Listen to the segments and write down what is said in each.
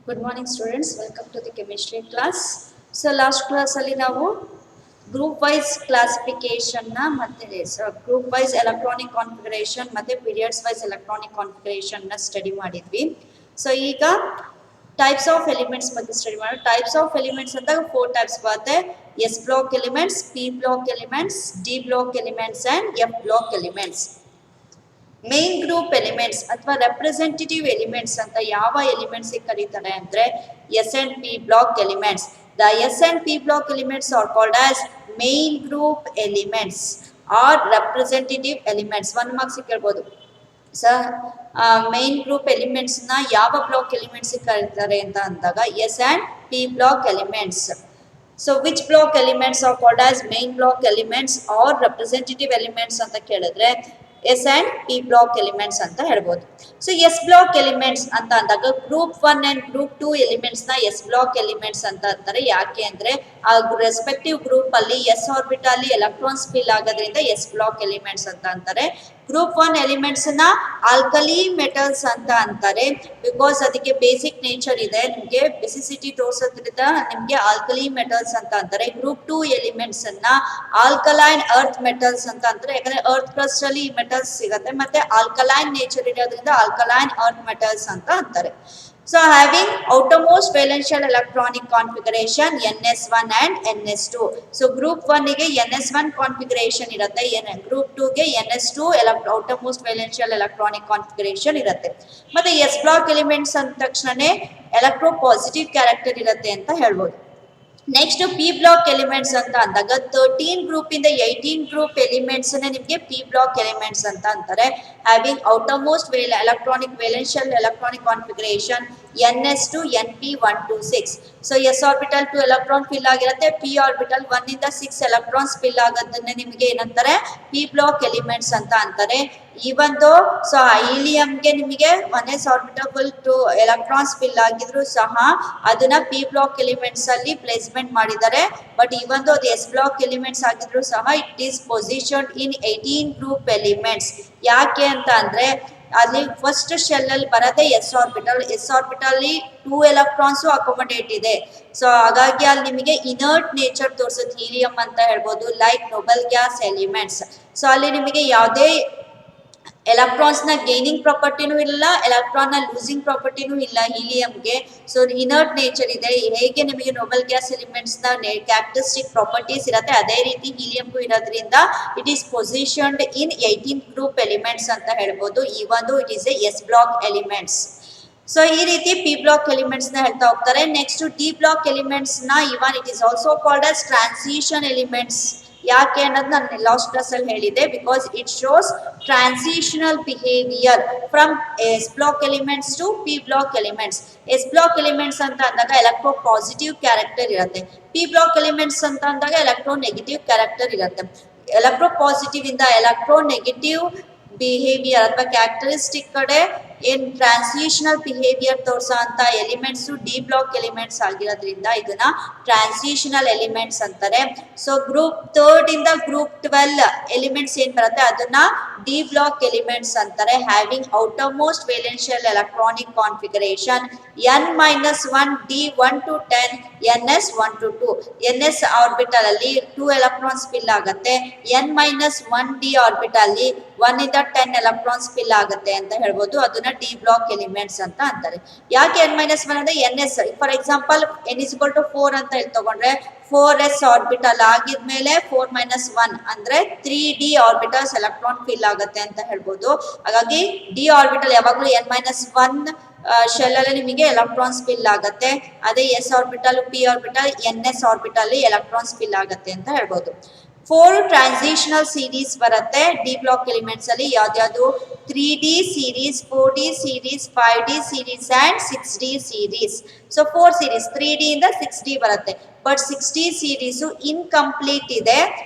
Good morning students, welcome to the chemistry class. So last class ಅಲ್ಲಿ ನಾವು group wise classification ನ ಮತ್ತೆ group wise electronic configuration ಮತ್ತೆ periods wise electronic configuration ನ study ಮಾಡಿದ್ವಿ. So ಈಗ types of elements ಬಗ್ಗೆ ಸ್ಟಡಿ ಮಾಡೋಣ. Types of elements ಅಂತ 4 types ಬರುತ್ತೆ. S block elements, P block elements, D block elements and F block elements. Main group elements ಅಥವಾ representative elements ಅಂತ ಯಾವ ಎಲಿಮೆಂಟ್ಸ್ ಕರೀತಾರೆ ಅಂದ್ರೆ S and P block elements. The S and P block elements are called as main group elements or representative elements. 1 marks ಕೇಳ್ಬೋದು sir, main group elements ನ ಯಾವ block elements ಕರೀತಾರೆ ಅಂತ ಅಂದಾಗ S and P block elements. So which block elements are called as main block elements or representative elements ಅಂತ ಕೇಳಿದ್ರೆ S and P block elements ಅಂತ ಹೇಳ್ಬೋದು. ಸೊ ಎಸ್ ಬ್ಲಾಕ್ ಎಲಿಮೆಂಟ್ಸ್ ಅಂತ ಅಂದಾಗ ಗ್ರೂಪ್ 1 ಅಂಡ್ ಗ್ರೂಪ್ 2 ಎಲಿಮೆಂಟ್ಸ್ ನ ಎಸ್ ಬ್ಲಾಕ್ ಎಲಿಮೆಂಟ್ಸ್ ಅಂತ ಅಂತಾರೆ. ಯಾಕೆ ಅಂದ್ರೆ ಆ ರೆಸ್ಪೆಕ್ಟಿವ್ ಗ್ರೂಪ್ ಅಲ್ಲಿ ಎಸ್ ಆರ್ಬಿಟಲ್ ಎಲೆಕ್ಟ್ರಾನ್ಸ್ ಫಿಲ್ ಆಗೋದ್ರಿಂದ ಎಸ್ ಬ್ಲಾಕ್ ಎಲಿಮೆಂಟ್ಸ್ ಅಂತ ಅಂತಾರೆ. ಗ್ರೂಪ್ 1 ಎಲಿಮೆಂಟ್ಸ್ ನ ಆಲ್ಕಲಿ ಮೆಟಲ್ಸ್ ಅಂತ ಅಂತಾರೆ, ಬಿಕಾಸ್ ಅದಕ್ಕೆ ಬೇಸಿಕ್ ನೇಚರ್ ಇದೆ. ನಿಮಗೆ ಬೆಸಿಸಿಟಿ ತೋರಿಸೋದ್ರಿಂದ ನಿಮಗೆ ಆಲ್ಕಲಿ ಮೆಟಲ್ಸ್ ಅಂತ ಅಂತಾರೆ. ಗ್ರೂಪ್ 2 ಎಲಿಮೆಂಟ್ಸ್ ಅನ್ನ ಆಲ್ಕಲೈನ್ ಅರ್ತ್ ಮೆಟಲ್ಸ್ ಅಂತ ಅಂತಾರೆ, ಯಾಕಂದ್ರೆ ಅರ್ತ್ ಕ್ರಸ್ಟ್ ಅಲ್ಲಿ ಮೆಟಲ್ಸ್ ಸಿಗುತ್ತೆ ಮತ್ತೆ ಆಲ್ಕಲೈನ್ ನೇಚರ್ ಇರೋದ್ರಿಂದ ಆಲ್ಕಲೈನ್ ಅರ್ತ್ ಮೆಟಲ್ಸ್ ಅಂತ ಅಂತಾರೆ. So having outermost valential electronic configuration NS1 and NS2. So group 1 ಗೆ NS1 configuration ಇರುತ್ತೆ, group 2 ಗೆ NS2 outermost valential electronic configuration ಇರುತ್ತೆ. ಮತ್ತೆ S block elements ಅಂದ ತಕ್ಷಣನೇ ಎಲೆಕ್ಟ್ರೋ ಪಾಸಿಟಿವ್ ಕ್ಯಾರೆಕ್ಟರ್ ಇರುತ್ತೆ ಅಂತ ಹೇಳ್ಬೋದು. ನೆಕ್ಸ್ಟ್ ಪಿ ಬ್ಲಾಕ್ ಎಲಿಮೆಂಟ್ಸ್ ಅಂತ ಅಂದಾಗ 13 ಗ್ರೂಪ್ ಇಂದ 18 ಗ್ರೂಪ್ ಎಲಿಮೆಂಟ್ಸ್ ನಿಮಗೆ ಪಿ ಬ್ಲಾಕ್ ಎಲಿಮೆಂಟ್ಸ್ ಅಂತ ಅಂತಾರೆ. Having outermost electronic valential electronic configuration NS2 NP1 to 6. So S orbital 2 electron fill ಆಗಿರುತ್ತೆ, ಪಿ ಆರ್ಬಿಟಲ್ 1 ಇಂದ 6 ಎಲೆಕ್ಟ್ರಾನ್ಸ್ ಫಿಲ್ ಆಗೋದನ್ನ ನಿಮಗೆ ಏನಂತಾರೆ ಪಿ ಬ್ಲಾಕ್ ಎಲಿಮೆಂಟ್ಸ್ ಅಂತ ಅಂತಾರೆ. ಇವೊಂದು ಸೊ ಹೀಲಿಯಂಗೆ ನಿಮಗೆ 1s orbital full 2 electrons fill ಆಗಿದ್ರು ಸಹ ಅದನ್ನ ಪಿ ಬ್ಲಾಕ್ ಎಲಿಮೆಂಟ್ಸ್ ಅಲ್ಲಿ ಪ್ಲೇಸ್ಮೆಂಟ್ ಮಾಡಿದ್ದಾರೆ. ಬಟ್ ಇವೊಂದು ಅದು ಎಸ್ ಬ್ಲಾಕ್ ಎಲಿಮೆಂಟ್ಸ್ ಆಗಿದ್ರು ಸಹ it is position in 18 group elements. ಯಾಕೆ ಅಂತ ಅಂದ್ರೆ ಅಲ್ಲಿ ಫಸ್ಟ್ ಶೆಲ್ ಅಲ್ಲಿ ಬರದೆ ಎಸ್ ಆರ್ಬಿಟಲ್ 2 ಎಲೆಕ್ಟ್ರಾನ್ಸ್ ಅಕೊಮಡೇಟ್ ಇದೆ. ಸೊ ಹಾಗಾಗಿ ಅಲ್ಲಿ ನಿಮಗೆ ಇನರ್ಟ್ ನೇಚರ್ ತೋರಿಸುತ್ತೆ, ಹೀಲಿಯಂ ಅಂತ ಹೇಳ್ಬೋದು, like Nobel gas elements. So ಅಲ್ಲಿ ನಿಮಗೆ ಯಾವುದೇ ಎಲೆಕ್ಟ್ರಾನ್ಸ್ ನ ಗೇನಿಂಗ್ ಪ್ರಾಪರ್ಟಿನೂ ಇಲ್ಲ, ಎಲೆಕ್ಟ್ರಾನ್ ನ ಲೂಸಿಂಗ್ ಪ್ರಾಪರ್ಟಿನೂ ಇಲ್ಲ ಹೀಲಿಯಂಗೆ. ಸೊ ಇನರ್ಟ್ ನೇಚರ್ ಇದೆ. ಹೇಗೆ ನಿಮಗೆ ನೋಬಲ್ ಗ್ಯಾಸ್ ಎಲಿಮೆಂಟ್ಸ್ ನ ಕ್ಯಾರೆಕ್ಟರಿಸ್ಟಿಕ್ ಪ್ರಾಪರ್ಟೀಸ್ ಇರುತ್ತೆ ಅದೇ ರೀತಿ ಹೀಲಿಯಂಗೂ ಇರೋದ್ರಿಂದ it is positioned in 18 group elements ಅಂತ ಹೇಳ್ಬೋದು. ಈ ಒಂದು it is a S block elements. So ಈ ರೀತಿ ಪಿ ಬ್ಲಾಕ್ ಎಲಿಮೆಂಟ್ಸ್ ನ ಹೇಳ್ತಾ ಹೋಗ್ತಾರೆ. ನೆಕ್ಸ್ಟ್ ಡಿ ಬ್ಲಾಕ್ ಎಲಿಮೆಂಟ್ಸ್ ನ even it is also called as transition elements. ಯಾಕೆ ಅನ್ನೋದು ನಾನು ಲಾಸ್ಟ್ ಕ್ಲಾಸ್ ಅಲ್ಲಿ ಹೇಳಿದೆ, because it shows transitional behaviour from S block elements to P block elements. S block elements ಅಂತ ಅಂದಾಗ ಎಲೆಕ್ಟ್ರೋ ಪಾಸಿಟಿವ್ ಕ್ಯಾರೆಕ್ಟರ್ ಇರುತ್ತೆ, P block elements ಅಂತ ಅಂದಾಗ ಎಲೆಕ್ಟ್ರೋ ನೆಗೆಟಿವ್ ಕ್ಯಾರೆಕ್ಟರ್ ಇರುತ್ತೆ. ಎಲೆಕ್ಟ್ರೋ ಪಾಸಿಟಿವ್ ಇಂದ ಎಲೆಕ್ಟ್ರೋ ನೆಗೆಟಿವ್ ಬಿಹೇವಿಯರ್ ಅಥವಾ ಕ್ಯಾರೆಕ್ಟರಿಸ್ಟಿಕ್ ಕಡೆ ಏನ್ ಟ್ರಾನ್ಸಿಷನಲ್ ಬಿಹೇವಿಯರ್ ತೋರ್ಸೋ ಅಂತ ಎಲಿಮೆಂಟ್ಸ್ ಡಿ ಬ್ಲಾಕ್ ಎಲಿಮೆಂಟ್ಸ್ ಆಗಿರೋದ್ರಿಂದ ಇದನ್ನ ಟ್ರಾನ್ಸಿಷನಲ್ ಎಲಿಮೆಂಟ್ಸ್ ಅಂತಾರೆ. ಸೊ ಗ್ರೂಪ್ 3 ಇಂದ ಗ್ರೂಪ್ 12 ಎಲಿಮೆಂಟ್ಸ್ ಏನ್ ಬರುತ್ತೆ ಅದನ್ನ ಡಿ ಬ್ಲಾಕ್ ಎಲಿಮೆಂಟ್ಸ್ ಅಂತಾರೆ. Having outermost valential electronic configuration N-1 D1 to 10 NS1 to 2. NS orbital ಅಲ್ಲಿ 2 ಎಲೆಕ್ಟ್ರಾನ್ಸ್ ಫಿಲ್ ಆಗುತ್ತೆ, N-1 D ಆರ್ಬಿಟಲ್ ಅಲ್ಲಿ 1 ಇಂದ 10 ಎಲೆಕ್ಟ್ರಾನ್ಸ್ ಫಿಲ್ ಆಗುತ್ತೆ ಅಂತ ಹೇಳ್ಬೋದು. ಅದನ್ನ ಡಿ ಬ್ಲಾಕ್ ಎಲಿಮೆಂಟ್ಸ್ ಅಂತ ಅಂತಾರೆ. ಯಾಕೆ N-1 ಅಂದ್ರೆ NS for example N is equal to 4 ಅಂತ ಹೇಳಿ ತಗೊಂಡ್ರೆ 4s ಆರ್ಬಿಟಲ್ ಆಗಿದ್ಮೇಲೆ 4 - 1 ಅಂದ್ರೆ 3d ಆರ್ಬಿಟಲ್ಸ್ ಎಲೆಕ್ಟ್ರಾನ್ ಫಿಲ್ ಆಗುತ್ತೆ ಅಂತ ಹೇಳ್ಬೋದು. ಹಾಗಾಗಿ ಡಿ ಆರ್ಬಿಟಲ್ ಯಾವಾಗಲೂ N-1 ಶೆಲ್ ಅಲ್ಲಿ ನಿಮಗೆ ಎಲೆಕ್ಟ್ರಾನ್ಸ್ ಫಿಲ್ ಆಗುತ್ತೆ. ಅದೇ S orbital P orbital NS orbital electrons fill ಆಗುತ್ತೆ ಅಂತ ಹೇಳ್ಬೋದು. 4 ಟ್ರಾನ್ಸಿಷನಲ್ ಸೀರೀಸ್ ಬರುತ್ತೆ ಡಿ ಬ್ಲಾಕ್ ಎಲಿಮೆಂಟ್ಸ್ ಅಲ್ಲಿ. ಯಾವ್ದು 3D series, 4D series, 5D series and 6D series. So 4 series 3D ಇಂದ 6D ಬರುತ್ತೆ. ಬಟ್ 6D ಸೀರೀಸ್ ಇನ್ಕಂಪ್ಲೀಟ್ ಇದೆ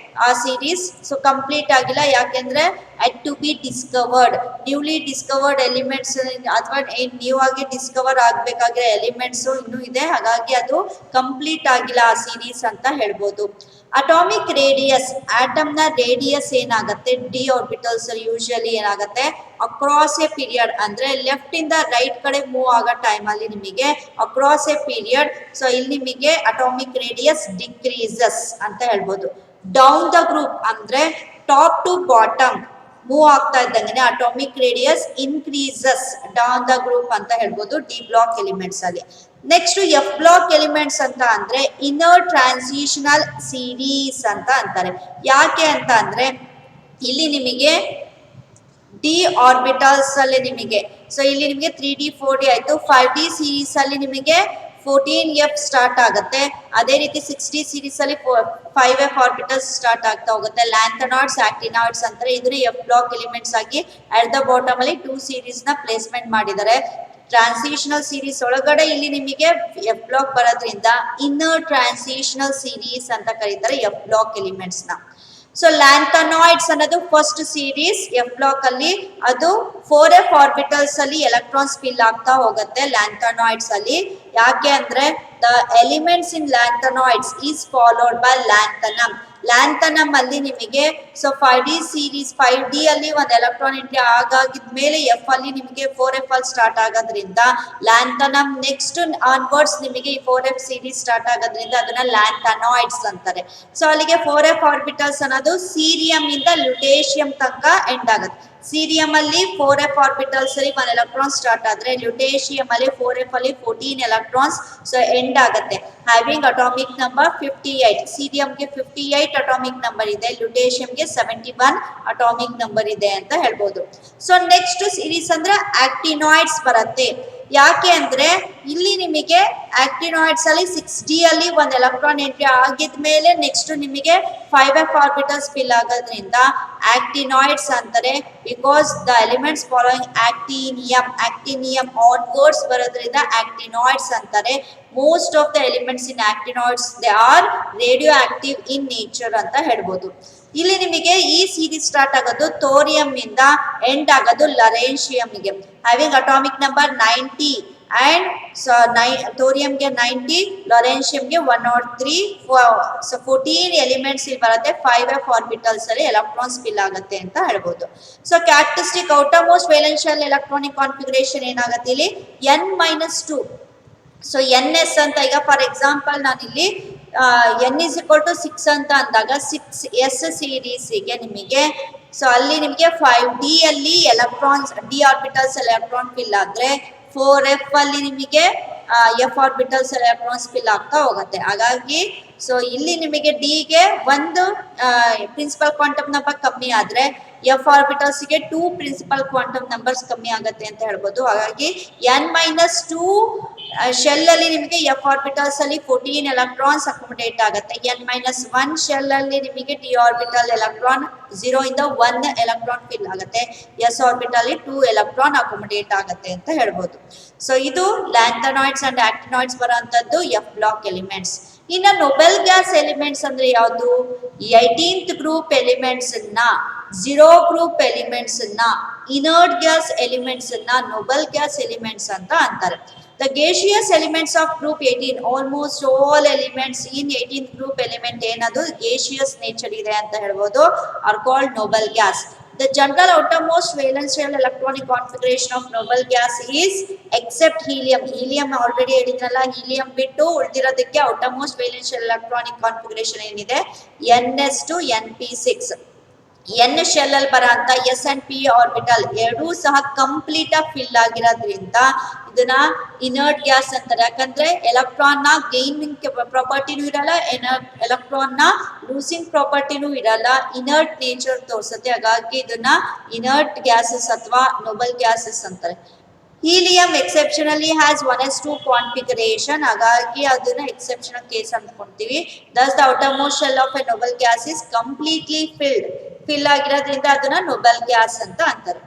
ಆ ಸೀರೀಸ್. ಸೊ ಕಂಪ್ಲೀಟ್ ಆಗಿಲ್ಲ, ಯಾಕೆಂದ್ರೆ at to be discovered, newly discovered elements ಅಥವಾ ನ್ಯೂ ಆಗಿ ಡಿಸ್ಕವರ್ ಆಗ್ಬೇಕಾಗಿರೋ ಎಲಿಮೆಂಟ್ಸ್ ಇನ್ನೂ ಇದೆ. ಹಾಗಾಗಿ ಅದು ಕಂಪ್ಲೀಟ್ ಆಗಿಲ್ಲ ಆ ಸೀರೀಸ್ ಅಂತ ಹೇಳ್ಬೋದು. ಅಟಾಮಿಕ್ ರೇಡಿಯಸ್, ಆಟಮ್ ನ ರೇಡಿಯಸ್ ಏನಾಗುತ್ತೆ, ಡಿ ಆರ್ಬಿಟಲ್ಸ್ ಯೂಶಲಿ ಏನಾಗುತ್ತೆ ಅಕ್ರಾಸ್ ಎ ಪೀರಿಯಡ್ ಅಂದ್ರೆ ಲೆಫ್ಟ್ ಇಂದ ರೈಟ್ ಕಡೆ ಮೂವ್ ಆಗೋ ಟೈಮ್ ಅಲ್ಲಿ ನಿಮಗೆ ಅಕ್ರಾಸ್ ಎ ಪೀರಿಯಡ್, ಸೊ ಇಲ್ಲಿ ನಿಮಗೆ ಅಟಾಮಿಕ್ ರೇಡಿಯಸ್ ಡಿಕ್ರೀಸಸ್ ಅಂತ ಹೇಳ್ಬೋದು. ಡೌನ್ ದ ಗ್ರೂಪ್ ಅಂದ್ರೆ ಟಾಪ್ ಟು ಬಾಟಮ್ ಮೂವ್ ಆಗ್ತಾ ಇದ್ದಂಗೆ atomic radius increases down the group ಅಂತ ಹೇಳ್ಬೋದು ಡಿ ಬ್ಲಾಕ್ ಎಲಿಮೆಂಟ್ಸ್ ಅಲ್ಲಿ. ನೆಕ್ಸ್ಟ್ ಎಫ್ ಬ್ಲಾಕ್ ಎಲಿಮೆಂಟ್ಸ್ ಅಂತ ಅಂದ್ರೆ ಇನ್ನರ್ ಟ್ರಾನ್ಸಿಷನಲ್ ಸೀರೀಸ್ ಅಂತ ಅಂತಾರೆ. ಯಾಕೆ ಅಂತ ಅಂದ್ರೆ ಇಲ್ಲಿ ನಿಮಗೆ ಡಿ ಆರ್ಬಿಟಲ್ಸ್ ಅಲ್ಲಿ ನಿಮಗೆ, ಸೊ ಇಲ್ಲಿ ನಿಮಗೆ 3D 4D ಆಯ್ತು, 5D ಸೀರೀಸ್ ಅಲ್ಲಿ ನಿಮಗೆ 14F ಸ್ಟಾರ್ಟ್ ಆಗುತ್ತೆ. ಅದೇ ರೀತಿ 6D ಸೀರೀಸ್ ಅಲ್ಲಿ 5F ಆರ್ಬಿಟಲ್ಸ್ ಸ್ಟಾರ್ಟ್ ಆಗ್ತಾ ಹೋಗುತ್ತೆ. ಲ್ಯಾಂಥನಾಯ್ಡ್ಸ್, ಆಕ್ಟಿನಾಯ್ಡ್ಸ್ ಅಂತಾರೆ. ಇದನ್ನ ಎಫ್ ಬ್ಲಾಕ್ ಎಲಿಮೆಂಟ್ಸ್ ಆಗಿ ಅಟ್ ದ ಬಾಟಮ್ ಅಲ್ಲಿ 2 ಸೀರೀಸ್ ನ ಪ್ಲೇಸ್ಮೆಂಟ್ ಮಾಡಿದ್ದಾರೆ. ಟ್ರಾನ್ಸಿಷನಲ್ ಸೀರೀಸ್ ಒಳಗಡೆ ಇಲ್ಲಿ ನಿಮಗೆ ಎಫ್ ಬ್ಲಾಕ್ ಬರೋದ್ರಿಂದ ಇನ್ನರ್ ಟ್ರಾನ್ಸಿಷನಲ್ ಸೀರೀಸ್ ಅಂತ ಕರೀತಾರೆ ಎಫ್ ಬ್ಲಾಕ್ ಎಲಿಮೆಂಟ್ಸ್ ನ. ಸೊ ಲ್ಯಾಂಥನಾಯ್ಡ್ಸ್ ಅನ್ನೋದು ಫಸ್ಟ್ ಸೀರೀಸ್ ಎಫ್ ಬ್ಲಾಕ್ ಅಲ್ಲಿ, ಅದು 4F ಆರ್ಬಿಟಲ್ಸ್ ಅಲ್ಲಿ ಎಲೆಕ್ಟ್ರಾನ್ಸ್ ಫಿಲ್ ಆಗ್ತಾ ಹೋಗುತ್ತೆ ಲ್ಯಾಂಥನಾಯ್ಡ್ಸ್ ಅಲ್ಲಿ. ಯಾಕೆ ಅಂದ್ರೆ the elements in lanthanoids is followed by lanthanum. Lanthanum ಅಲ್ಲಿ ನಿಮಗೆ ಸೊ 5D ಸೀರೀಸ್ 5D ಅಲ್ಲಿ ಒಂದು ಎಲೆಕ್ಟ್ರಾನ್ ಎಂಟ್ರಿ ಆಗಾಗಿದ್ಮೇಲೆ ಎಫ್ ಅಲ್ಲಿ ನಿಮಗೆ 4F ಅಲ್ಲಿ ಸ್ಟಾರ್ಟ್ ಆಗೋದ್ರಿಂದ ಲ್ಯಾಂಥನಮ್ ನೆಕ್ಸ್ಟ್ ಆನ್ವರ್ಡ್ಸ್ ನಿಮಗೆ ಈ 4F ಸೀರೀಸ್ ಸ್ಟಾರ್ಟ್ ಆಗೋದ್ರಿಂದ ಅದನ್ನ ಲ್ಯಾಂಥನಾಯ್ಡ್ಸ್ ಅಂತಾರೆ. ಸೊ ಅಲ್ಲಿಗೆ 4F ಆರ್ಬಿಟಲ್ಸ್ ಅನ್ನೋದು ಸೀರಿಯಂ ಇಂದ ಲ್ಯುಟೇಷಿಯಂ ತನಕ ಎಂಡ್ ಆಗುತ್ತೆ. ಸೀರಿಯಂ ಅಲ್ಲಿ 4F ಆರ್ಬಿಟಲ್ಸ್ ಅಲ್ಲಿ 1 ಎಲೆಕ್ಟ್ರಾನ್ ಸ್ಟಾರ್ಟ್ ಆದ್ರೆ ಲ್ಯುಟೇಷಿಯಂ ಅಲ್ಲಿ 4F ಅಲ್ಲಿ 14 ಎಲೆಕ್ಟ್ರಾನ್ಸ್ ಸೊ ಎಂಡ್ ಆಗುತ್ತೆ. Having atomic number 58. ಸೀರಿಯಂಗೆ 58 atomic number ಇದೆ, ಲ್ಯುಟೇಷಿಯಂಗೆ 71 ಅಟಾಮಿಕ್ ನಂಬರ್ ಇದೆ ಅಂತ ಹೇಳ್ಬೋದು. ಸೊ ನೆಕ್ಸ್ಟ್ ಸೀರೀಸ್ ಅಂದ್ರೆ ಆಕ್ಟಿನಾಯ್ಡ್ಸ್ ಬರುತ್ತೆ. ಯಾಕೆ ಅಂದ್ರೆ ಇಲ್ಲಿ ನಿಮಗೆ ಆಕ್ಟಿನಾಯ್ಡ್ಸ್ ಅಲ್ಲಿ 6D ಅಲ್ಲಿ ಒಂದು ಎಲೆಕ್ಟ್ರಾನ್ ಎಂಟ್ರಿ ಆಗಿದ್ಮೇಲೆ ನೆಕ್ಸ್ಟ್ ನಿಮಗೆ 5F ಆರ್ಬಿಟಲ್ಸ್ ಫಿಲ್ ಆಗೋದ್ರಿಂದ ಆಕ್ಟಿನಾಯ್ಡ್ಸ್ ಅಂತಾರೆ. Because the elements following actinium onwards ಬರೋದ್ರಿಂದ ಆಕ್ಟಿನಾಯ್ಡ್ಸ್ ಅಂತಾರೆ. Most of the elements in actinoids they are radioactive in nature ಅಂತ ಹೇಳ್ಬೋದು. ಇಲ್ಲಿ ನಿಮಗೆ ಈ ಸೀರೀಸ್ ಸ್ಟಾರ್ಟ್ ಆಗೋದು ಥೋರಿಯಂ ಇಂದ ಎಂಡ್ ಆಗೋದು ಲರೇನ್ಶಿಯಂಗೆ. Having atomic number 90 and so ಥೋರಿಯಂಗೆ 90, ಲೊರೆನ್ಶಿಯಂಗೆ 103. ಸೊ 14 ಎಲಿಮೆಂಟ್ಸ್ ಇಲ್ಲಿ ಬರುತ್ತೆ. 5F ಆರ್ಬಿಟಲ್ಸ್ ಅಲ್ಲಿ ಎಲೆಕ್ಟ್ರಾನ್ಸ್ ಫಿಲ್ ಆಗುತ್ತೆ ಅಂತ ಹೇಳ್ಬೋದು. So characteristic outermost valential electronic configuration ಏನಾಗುತ್ತೆ ಇಲ್ಲಿ n-2. ಸೊ NS ಅಂತ ಈಗ ಫಾರ್ ಎಕ್ಸಾಂಪಲ್ ನಾನಿಲ್ಲಿ n is equal to 6 ಅಂತ ಅಂದಾಗ 6S ಸೀರೀಸಿಗೆ ನಿಮಗೆ ಸೊ ಅಲ್ಲಿ ನಿಮಗೆ 5D ಅಲ್ಲಿ electrons D orbitals electron fill ಆದ್ರೆ 4F ಅಲ್ಲಿ ನಿಮಗೆ F ಆರ್ಬಿಟಲ್ಸ್ ಎಲೆಕ್ಟ್ರಾನ್ಸ್ ಫಿಲ್ ಆಗ್ತಾ ಹೋಗುತ್ತೆ. ಹಾಗಾಗಿ ಸೊ ಇಲ್ಲಿ ನಿಮಗೆ ಡಿಗೆ ಒಂದು ಪ್ರಿನ್ಸಿಪಲ್ ಕ್ವಾಂಟಮ್ ನಂಬರ್ ಕಮ್ಮಿ ಆದ್ರೆ F ಆರ್ಬಿಟಲ್ಸ್ ಗೆ 2 ಪ್ರಿನ್ಸಿಪಲ್ ಕ್ವಾಂಟಮ್ ನಂಬರ್ಸ್ ಕಮ್ಮಿ ಆಗುತ್ತೆ ಅಂತ ಹೇಳ್ಬೋದು. ಹಾಗಾಗಿ n-2 ಶೆಲ್ ಅಲ್ಲಿ ನಿಮಗೆ F ಆರ್ಬಿಟಲ್ಸ್ ಅಲ್ಲಿ 14 ಎಲೆಕ್ಟ್ರಾನ್ಸ್ ಅಕೊಮಡೇಟ್ ಆಗುತ್ತೆ. n-1 ಶೆಲ್ ಅಲ್ಲಿ ನಿಮಗೆ ಡಿ ಆರ್ಬಿಟಲ್ ಎಲೆಕ್ಟ್ರಾನ್ 0 ಇಂದ 1 ಎಲೆಕ್ಟ್ರಾನ್ ಫಿಲ್ ಆಗುತ್ತೆ. S ಆರ್ಬಿಟಲ್ ಅಲ್ಲಿ 2 ಎಲೆಕ್ಟ್ರಾನ್ ಅಕೊಮಡೇಟ್ ಆಗುತ್ತೆ ಅಂತ ಹೇಳ್ಬೋದು. ಸೊ ಇದು ಲ್ಯಾಂಥನಾಯ್ಡ್ಸ್ ಅಂಡ್ ಆಕ್ಟಿನಾಯ್ಡ್ಸ್ ಬರುವಂತದ್ದು ಎಫ್ ಬ್ಲಾಕ್ ಎಲಿಮೆಂಟ್ಸ್. ಇನ್ನ ನೊಬೆಲ್ ಗ್ಯಾಸ್ ಎಲಿಮೆಂಟ್ಸ್ ಅಂದ್ರೆ ಯಾವುದು? 18th ಗ್ರೂಪ್ ಎಲಿಮೆಂಟ್ಸ್ ನ, 0 ಗ್ರೂಪ್ ಎಲಿಮೆಂಟ್ಸ್ ನ, ಇನರ್ಟ್ ಗ್ಯಾಸ್ ಎಲಿಮೆಂಟ್ಸ್ ನ ನೊಬೆಲ್ ಗ್ಯಾಸ್ ಎಲಿಮೆಂಟ್ಸ್ ಅಂತ ಅಂತಾರೆ. The gaseous elements of group 18, almost all elements in 18th group element ಏನದು gaseous nature ಇದೆ ಅಂತ ಹೇಳ್ಬೋದು, are called noble gas. The general outermost valence shell electronic configuration of noble gas is except helium. Helium already ಹೇಳಿದ್ರಲ್ಲ, helium ಬಿಟ್ಟು ಉಳಿದಿರೋದಕ್ಕೆ outermost valence shell electronic configuration ಏನಿದೆ ns2 np6. n shell ಅಲ್ಲಿ ಬರ ಅಂತ s and p orbital ಎರಡೂ ಸಹ complete ಆಗಿ fill ಆಗಿರೋದ್ರಿಂದ ಇದನ್ನ ಇನರ್ಟ್ ಗ್ಯಾಸ್ ಅಂತಾರೆ. ಯಾಕಂದ್ರೆ ಎಲೆಕ್ಟ್ರಾನ್ ನ ಗೈನಿಂಗ್ ಪ್ರಾಪರ್ಟಿನೂ ಇರಲ್ಲ, ಎಲೆಕ್ಟ್ರಾನ್ ನ ಲೂಸಿಂಗ್ ಪ್ರಾಪರ್ಟಿನೂ ಇರಲ್ಲ, ಇನರ್ಟ್ ನೇಚರ್ ತೋರಿಸುತ್ತೆ. ಹಾಗಾಗಿ ಇದನ್ನ ಇನರ್ಟ್ ಗ್ಯಾಸಸ್ ಅಥವಾ ನೋಬಲ್ ಗ್ಯಾಸಸ್ ಅಂತಾರೆ. Helium exceptionally has 1s2 configuration, ಹಾಗಾಗಿ ಅದನ್ನ ಎಕ್ಸೆಪ್ಷನಲ್ ಕೇಸ್ ಅಂದ್ಕೊಂತೀವಿ. Thus the outermost shell of a noble gas is completely fill ಆಗಿರೋದ್ರಿಂದ ಅದನ್ನ ನೋಬಲ್ ಗ್ಯಾಸ್ ಅಂತ ಅಂತಾರೆ.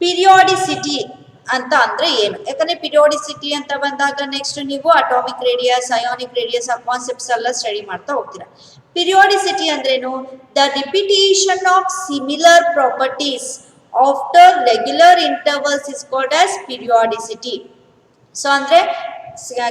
ಪಿರಿಯಾಡಿಸಿಟಿ ಅಂತ ಅಂದ್ರೆ ಏನು? ಯಾಕಂದ್ರೆ ಪಿರಿಯಾಡಿಸಿಟಿ ಅಂತ ಬಂದಾಗ ನೆಕ್ಸ್ಟ್ ನೀವು ಅಟಾಮಿಕ್ ರೇಡಿಯಸ್, ಅಯಾನಿಕ್ ರೇಡಿಯಸ್ ಆ ಕಾನ್ಸೆಪ್ಟ್ಸ್ ಎಲ್ಲ ಸ್ಟಡಿ ಮಾಡ್ತಾ ಹೋಗ್ತೀರಾ. ಪಿರಿಯಾಡಿಸಿಟಿ ಅಂದ್ರೇನು? The repetition of similar properties after regular intervals is called as periodicity. So ಅಂದ್ರೆ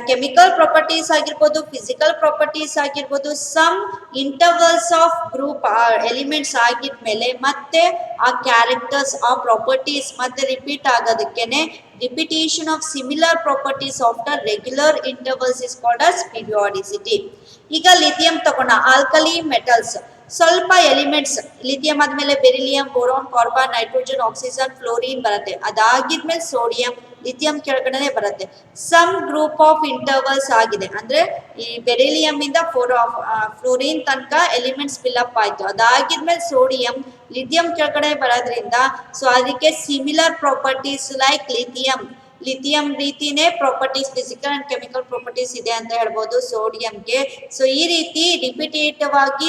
ಕೆಮಿಕಲ್ ಪ್ರಾಪರ್ಟೀಸ್ ಆಗಿರ್ಬೋದು, ಫಿಸಿಕಲ್ ಪ್ರಾಪರ್ಟೀಸ್ ಆಗಿರ್ಬೋದು, some intervals of group elements ಆಗಿದ್ಮೇಲೆ ಮತ್ತೆ ಆ ಕ್ಯಾರೆಕ್ಟರ್ಸ್ ಆ ಪ್ರಾಪರ್ಟೀಸ್ ಮತ್ತೆ ರಿಪೀಟ್ ಆಗೋದಕ್ಕೇನೆ repetition of similar properties after regular intervals is called as periodicity. ಈಗ ಲಿಥಿಯಂ ತಗೋಣ, ಆಲ್ಕಲಿ ಮೆಟಲ್ಸ್ ಸ್ವಲ್ಪ ಎಲಿಮೆಂಟ್ಸ್ ಲಿಥಿಯಂ ಆದ್ಮೇಲೆ beryllium, boron, carbon, nitrogen, oxygen, fluorine ಬರುತ್ತೆ. ಅದಾಗಿದ್ಮೇಲೆ ಸೋಡಿಯಂ, ಲಿಥಿಯಂ ಕೆಳಗಡೆ ಬರುತ್ತೆ. ಸಮ್ ಗ್ರೂಪ್ ಆಫ್ ಇಂಟರ್ವಲ್ಸ್ ಆಗಿದೆ ಅಂದ್ರೆ ಈ ಬೆರಿಲಿಯಂ ಇಂದ ಫ್ಲೋರಿನ್ ತನಕ ಎಲಿಮೆಂಟ್ಸ್ ಫಿಲ್ಅಪ್ ಆಯ್ತು. ಅದಾಗಿದ್ಮೇಲೆ ಸೋಡಿಯಂ, ಲಿಥಿಯಂ ಕೆಳಗಡೆ ಬರೋದ್ರಿಂದ ಸೊ ಅದಕ್ಕೆ ಸಿಮಿಲರ್ ಪ್ರಾಪರ್ಟೀಸ್ ಲೈಕ್ ಲಿಥಿಯಂ ರೀತಿನೇ properties, physical and chemical properties ಇದೆ ಅಂತ ಹೇಳ್ಬೋದು ಸೋಡಿಯಂಗೆ. ಸೊ ಈ ರೀತಿ ರಿಪಿಟೇಟಿವ್ ಆಗಿ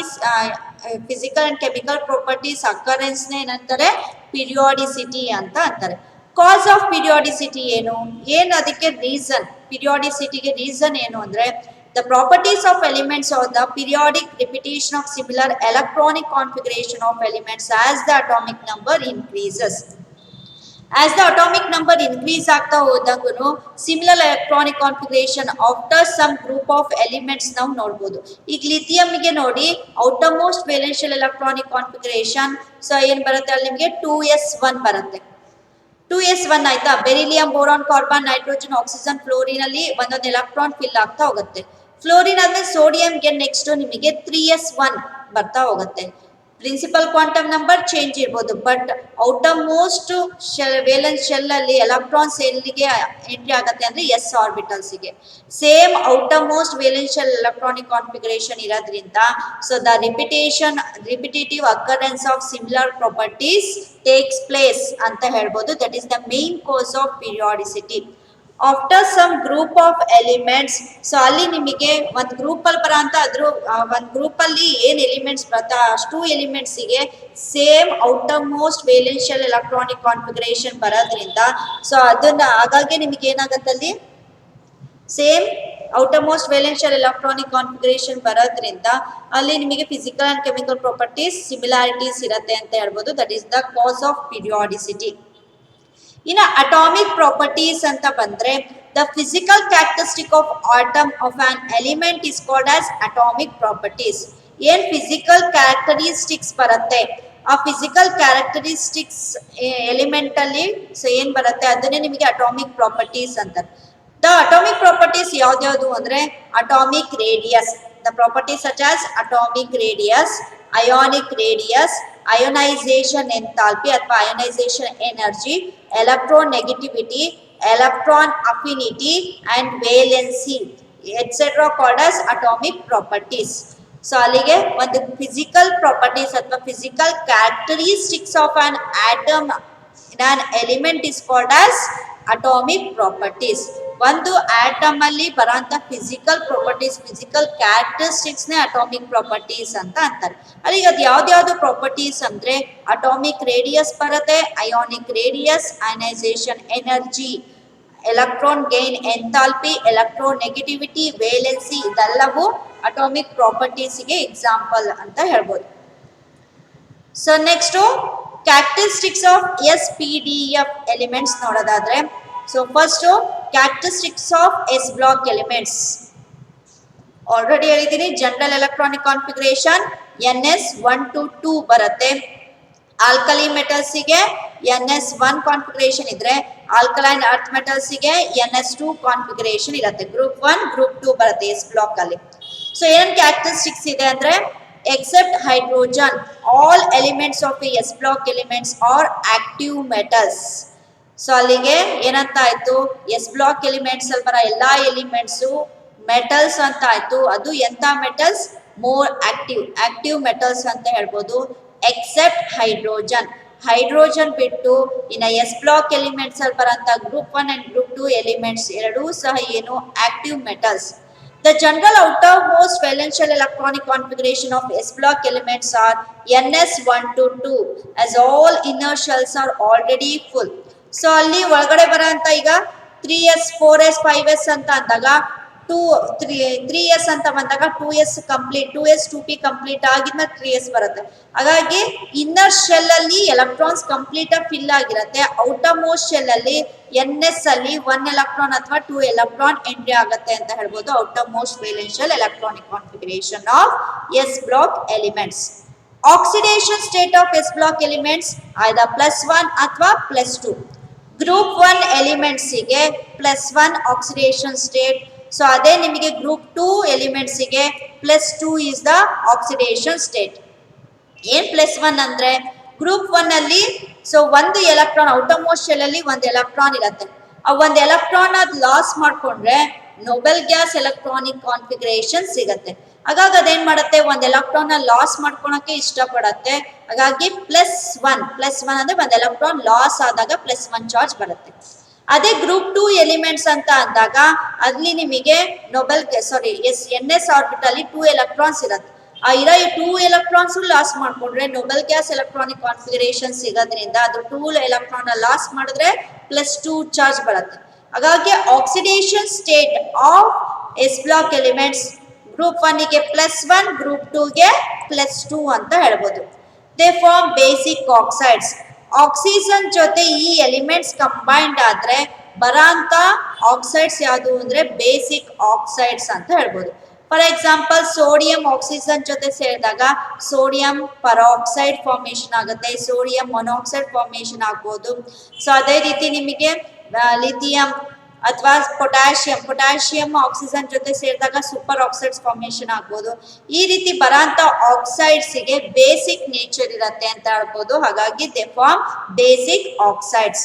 physical and chemical properties occurrence ಏನಂತಾರೆ, ಪಿರಿಯಾಡಿಸಿಟಿ ಅಂತ ಅಂತಾರೆ. ಕಾಸ್ ಆಫ್ ಪಿರಿಯಾಡಿಸಿಟಿ ಏನು ಅದಕ್ಕೆ ರೀಸನ್, ಪಿರಿಯಾಡಿಸಿಟಿಗೆ ರೀಸನ್ ಏನು ಅಂದ್ರೆ the properties of elements or the periodic repetition of similar electronic configuration of elements as the atomic number increases. As the atomic number increase ಆಗ್ತಾ ಹೋದಂಗೂ similar electronic configuration after some group of elements ನಾವು ನೋಡ್ಬೋದು. ಈಗ ಲಿಥಿಯಂಗೆ ನೋಡಿ outermost valential electronic configuration so ಏನ್ ಬರುತ್ತೆ ಅಲ್ಲಿ ನಿಮಗೆ 2s1 ಬರುತ್ತೆ. 2s1 ಆಯ್ತಾ. Beryllium, boron, carbon, nitrogen, oxygen, fluorine ಅಲ್ಲಿ ಒಂದೊಂದು ಎಲೆಕ್ಟ್ರಾನ್ ಫಿಲ್ ಆಗ್ತಾ ಹೋಗುತ್ತೆ. ಫ್ಲೋರಿನ್ ಆದ್ಮೇಲೆ ಸೋಡಿಯಂಗೆ ನೆಕ್ಸ್ಟ್ ನಿಮಗೆ 3s1 ಬರ್ತಾ ಹೋಗುತ್ತೆ. ಪ್ರಿನ್ಸಿಪಲ್ ಕ್ವಾಂಟಮ್ ನಂಬರ್ ಚೇಂಜ್ ಇರ್ಬೋದು but outermost valence shell ಅಲ್ಲಿ ಎಲೆಕ್ಟ್ರಾನ್ಸ್ ಎಲ್ಲಿಗೆ ಎಂಟ್ರಿ ಆಗುತ್ತೆ ಅಂದ್ರೆ ಎಸ್ ಆರ್ಬಿಟಲ್ಸ್ಗೆ. Same outermost valence shell electronic configuration ಇರೋದ್ರಿಂದ so the repetitive occurrence of similar properties takes place ಅಂತ ಹೇಳ್ಬೋದು. That is the main cause of periodicity. After some group of elements so ಅಲ್ಲಿ ನಿಮಗೆ ಒಂದು group ಅಲ್ಲಿ ಬರೋ ಅಂತ ಒಂದು ಗ್ರೂಪ್ ಅಲ್ಲಿ ಏನ್ ಎಲಿಮೆಂಟ್ಸ್ ಬರುತ್ತಾ ಅಷ್ಟು ಎಲಿಮೆಂಟ್ಸಿಗೆ same outermost valential electronic configuration ಬರೋದ್ರಿಂದ ಸೊ ಅದನ್ನ ಹಾಗಾಗಿ ನಿಮಗೆ ಏನಾಗತ್ತಲ್ಲಿ same outermost valential electronic configuration ಬರೋದ್ರಿಂದ ಅಲ್ಲಿ ನಿಮಗೆ physical and chemical properties similarities ಇರುತ್ತೆ ಅಂತ ಹೇಳ್ಬೋದು. That is the cause of periodicity. ಇನ್ನು ಅಟಾಮಿಕ್ ಪ್ರಾಪರ್ಟೀಸ್ ಅಂತ ಬಂದ್ರೆ the physical characteristic of atom of an element is called as atomic properties. ಏನ್ ಫಿಸಿಕಲ್ ಕ್ಯಾರೆಕ್ಟರಿಸ್ಟಿಕ್ಸ್ ಬರುತ್ತೆ ಆ ಫಿಸಿಕಲ್ ಕ್ಯಾರೆಕ್ಟರಿಸ್ಟಿಕ್ಸ್ ಎಲಿಮೆಂಟ್ ಅಲ್ಲಿ ಸೊ ಏನ್ ಬರುತ್ತೆ ಅದನ್ನೇ ನಿಮಗೆ ಅಟಾಮಿಕ್ ಪ್ರಾಪರ್ಟೀಸ್ ಅಂತಾರೆ. ದ ಅಟಾಮಿಕ್ ಪ್ರಾಪರ್ಟೀಸ್ ಯಾವ್ದ್ಯಾವ್ದು ಅಂದ್ರೆ atomic radius, the properties such as atomic radius, ionic radius, ionization enthalpy ಅಥವಾ ionization energy, electron negativity, electron affinity and valency etc. called as atomic properties. So ಅಲ್ಲಿಗೆ ಒಂದು physical properties ಅಥವಾ physical characteristics of an atom in an element is called as atomic properties. ಒಂದು atom ಅಲ್ಲಿ ಬರೋಂಥ physical properties, physical characteristics ನೇ atomic properties ಅಂತ ಅಂತಾರೆ. ಅಲ್ಲಿ ಅದು ಯಾವ್ದು ಪ್ರಾಪರ್ಟೀಸ್ ಅಂದ್ರೆ ಅಟಾಮಿಕ್ ರೇಡಿಯಸ್ ಬರುತ್ತೆ, ionic radius, ionization energy, electron gain enthalpy, electron negativity, valency ಇದೆಲ್ಲವೂ ಅಟಾಮಿಕ್ ಪ್ರಾಪರ್ಟೀಸ್ಗೆ ಎಕ್ಸಾಂಪಲ್ ಅಂತ ಹೇಳ್ಬೋದು. So next characteristics of SPDF elements ನೋಡೋದಾದ್ರೆ so first characteristics of S block elements already ಹೇಳಿದ್ದೀನಿ. General electronic configuration NS1 to 2 ಬರುತ್ತೆ. Alkali ಮೆಟಲ್ಸ್ಗೆ NS1 configuration ಇದ್ರೆ ಆಲ್ಕಲೈನ್ ಅರ್ತ್ ಮೆಟಲ್ಸ್ಗೆ NS2 ಕಾನ್ಫಿಗರೇಷನ್ ಇರುತ್ತೆ. ಗ್ರೂಪ್ 1 ಗ್ರೂಪ್ 2 ಬರುತ್ತೆ ಎಸ್ ಬ್ಲಾಕ್ ಅಲ್ಲಿ. ಸೊ ಏನ್ ಕ್ಯಾರೆಕ್ಟರಿಸ್ಟಿಕ್ಸ್ ಇದೆ ಅಂದ್ರೆ except hydrogen all elements of S block elements are active metals. So ಅಲ್ಲಿಗೆ ಏನಂತ ಆಯ್ತು, ಎಸ್ ಬ್ಲಾಕ್ ಎಲಿಮೆಂಟ್ಸ್ ಅಲ್ಲಿ ಬರೋ ಎಲ್ಲಾ ಎಲಿಮೆಂಟ್ಸು ಮೆಟಲ್ಸ್ ಅಂತ ಆಯ್ತು. ಅದು ಎಂತ ಮೆಟಲ್ಸ್, ಮೋರ್ ಆಕ್ಟಿವ್ ಮೆಟಲ್ಸ್ ಅಂತ ಹೇಳ್ಬೋದು. ಎಕ್ಸೆಪ್ಟ್ ಹೈಡ್ರೋಜನ್ ಬಿಟ್ಟು ಇನ್ನು ಎಸ್ ಬ್ಲಾಕ್ ಎಲಿಮೆಂಟ್ಸ್ ಅಲ್ಲಿ ಬರೋಂಥ ಗ್ರೂಪ್ 1 ಅಂಡ್ ಗ್ರೂಪ್ 2 ಎಲಿಮೆಂಟ್ಸ್ ಎರಡೂ ಸಹ ಏನು active metals. The general outermost valential electronic configuration of S block elements are NS1 to 2 as all inner shells are already full. So ಅಲ್ಲಿ ಒಳಗಡೆ ಬರೋಂಥ ಈಗ 3s 4s 5s ಅಂತ ಅಂದಾಗ 3s ಅಂತ ಬಂದಾಗ 2s complete 2s 2p complete ಆಗಿದ್ಮೇಲೆ 3s ಬರುತ್ತೆ. ಹಾಗಾಗಿ ಇನ್ನರ್ ಶೆಲ್ ಅಲ್ಲಿ ಎಲೆಕ್ಟ್ರಾನ್ಸ್ ಕಂಪ್ಲೀಟ್ ಆಗಿ ಫಿಲ್ ಆಗಿರುತ್ತೆ. ಔಟರ್ ಮೋಸ್ಟ್ ಶೆಲ್ ಅಲ್ಲಿ ns ಅಲ್ಲಿ 1 ಎಲೆಕ್ಟ್ರಾನ್ ಅಥವಾ 2 ಎಲೆಕ್ಟ್ರಾನ್ ಎಂಟ್ರಿ ಆಗುತ್ತೆ ಅಂತ ಹೇಳ್ಬೋದು. Outermost valential electronic configuration of s block elements. Oxidation state of s block elements either +1 ಅಥವಾ +2. ಗ್ರೂಪ್ 1 ಎಲಿಮೆಂಟ್ಸ್ ಗೆ +1 ಆಕ್ಸಿಡೇಷನ್ ಸ್ಟೇಟ್. ಸೊ ಅದೇ ನಿಮಗೆ ಗ್ರೂಪ್ 2 ಎಲಿಮೆಂಟ್ಸ್ ಗೆ +2 ಇಸ್ ದ ಆಕ್ಸಿಡೇಷನ್ ಸ್ಟೇಟ್. ಏನ್ +1 ಅಂದ್ರೆ ಗ್ರೂಪ್ 1 ಅಲ್ಲಿ ಸೊ ಒಂದು ಎಲೆಕ್ಟ್ರಾನ್ ಔಟರ್ ಮೋಸ್ಟ್ ಶೆಲ್ ಅಲ್ಲಿ ಒಂದು ಎಲೆಕ್ಟ್ರಾನ್ ಇರುತ್ತೆ. ಆ ಒಂದು ಎಲೆಕ್ಟ್ರಾನ್ ಅದ್ ಲಾಸ್ ಮಾಡ್ಕೊಂಡ್ರೆ ನೋಬೆಲ್ ಗ್ಯಾಸ್ ಎಲೆಕ್ಟ್ರಾನಿಕ್ ಕಾನ್ಫಿಗರೇಷನ್ ಸಿಗತ್ತೆ. ಹಾಗಾಗಿ ಅದೇನ್ ಮಾಡುತ್ತೆ, ಒಂದು ಎಲೆಕ್ಟ್ರಾನ್ ಲಾಸ್ ಮಾಡ್ಕೊಳಕ್ಕೆ ಇಷ್ಟಪಡತ್ತೆ. ಹಾಗಾಗಿ +1 ಅಂದ್ರೆ ಒಂದು ಎಲೆಕ್ಟ್ರಾನ್ ಲಾಸ್ ಆದಾಗ +1 ಚಾರ್ಜ್ ಬರುತ್ತೆ. ಅದೇ ಗ್ರೂಪ್ 2 ಎಲಿಮೆಂಟ್ಸ್ ಅಂತ ಅಂದಾಗ ಅಲ್ಲಿ ನಿಮಗೆ ns ಆರ್ಬಿಟಲ್ ಅಲ್ಲಿ 2 ಎಲೆಕ್ಟ್ರಾನ್ಸ್ ಇರುತ್ತೆ. ಆ ಇರೋ 2 ಎಲೆಕ್ಟ್ರಾನ್ಸ್ ಲಾಸ್ ಮಾಡ್ಕೊಂಡ್ರೆ ನೋಬೆಲ್ ಗ್ಯಾಸ್ ಎಲೆಕ್ಟ್ರಾನಿಕ್ ಕಾನ್ಫಿಗರೇಷನ್ ಸಿಗೋದ್ರಿಂದ ಅದು 2 ಎಲೆಕ್ಟ್ರಾನ್ ಲಾಸ್ ಮಾಡಿದ್ರೆ +2 ಚಾರ್ಜ್ ಬರುತ್ತೆ. ಹಾಗಾಗಿ oxidation state of s block elements group 1 ಗೆ +1, ಗ್ರೂಪ್ 2 ಗೆ +2 ಅಂತ ಹೇಳ್ಬೋದು. They form basic oxides. Oxygen ಜೊತೆ ಈ ಎಲಿಮೆಂಟ್ಸ್ ಕಂಬೈನ್ಡ್ ಆದ್ರೆ ಬರಾಂತ ಆಕ್ಸೈಡ್ಸ್ ಯಾವುದು ಅಂದ್ರೆ ಬೇಸಿಕ್ ಆಕ್ಸೈಡ್ಸ್ ಅಂತ ಹೇಳ್ಬೋದು. ಫಾರ್ ಎಕ್ಸಾಂಪಲ್ ಸೋಡಿಯಂ ಆಕ್ಸಿಜನ್ ಜೊತೆ ಸೇರಿದಾಗ ಸೋಡಿಯಂ ಪರಾಕ್ಸೈಡ್ ಫಾರ್ಮೇಶನ್ ಆಗುತ್ತೆ, ಸೋಡಿಯಂ ಮೊನಾಕ್ಸೈಡ್ ಫಾರ್ಮೇಶನ್ ಆಗ್ಬೋದು. ಸೊ ಅದೇ ರೀತಿ ನಿಮಗೆ ಲಿಥಿಯಂ ಅಥವಾ ಪೊಟ್ಯಾಷಿಯಂ ಆಕ್ಸಿಜನ್ ಜೊತೆ ಸೇರಿದಾಗ ಸೂಪರ್ ಆಕ್ಸೈಡ್ಸ್ ಫಾರ್ಮೇಶನ್ ಆಗ್ಬೋದು. ಈ ರೀತಿ ಬರಾಂತ ಆಕ್ಸೈಡ್ಸ್ ಗೆ ಬೇಸಿಕ್ ನೇಚರ್ ಇರುತ್ತೆ ಅಂತ ಹೇಳ್ಬೋದು. ಹಾಗಾಗಿ they form basic oxides.